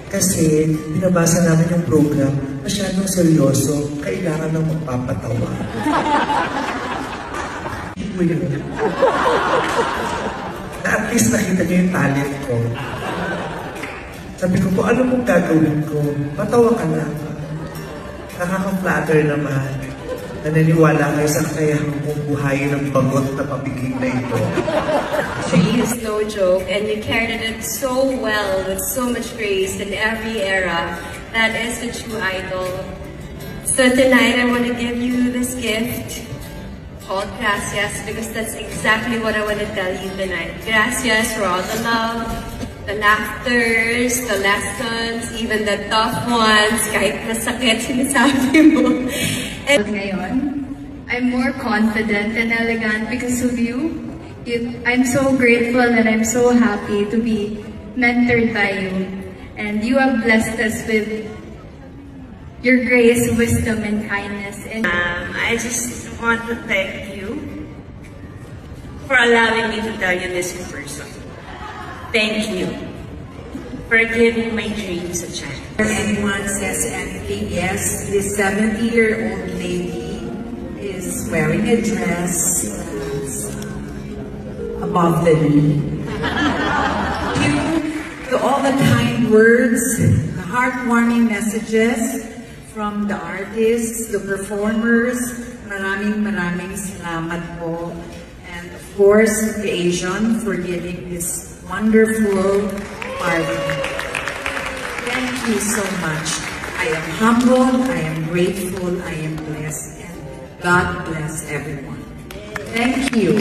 Kasi binabasa namin yung program, masyadong seryoso, kailangan ng magpapatawa. Hindi mo yun. Na at least nakita niyo yung talent ko. Sabi ko po, ano mong gagawin ko? Patawa ka na. Nakaka-flatter naman. Naniniwala kayo sa kayang bubuhayin ng bagot na pabiging na ito. She is no joke, and you carried it so well, with so much grace in every era. That is a true idol. So tonight, I want to give you this gift called Gracias, because that's exactly what I want to tell you tonight. Gracias for all the love, the laughters, the lessons, even the tough ones, kahit masakit sinasabi mo. And ngayon, I'm more confident and elegant because of you. I'm so grateful and I'm so happy to be mentored by you. And you have blessed us with your grace, wisdom, and kindness. And I just want to thank you for allowing me to tell you this in person. Thank you for giving my dreams a chance. If anyone says anything, yes, this 70-year-old lady is wearing a dress above the knee. Thank you to all the kind words, the heartwarming messages from the artists, the performers. Maraming salamat po. And of course, the Asian for giving this wonderful party. Thank you so much. I am humbled, I am grateful, I am blessed, and God bless everyone. Thank you.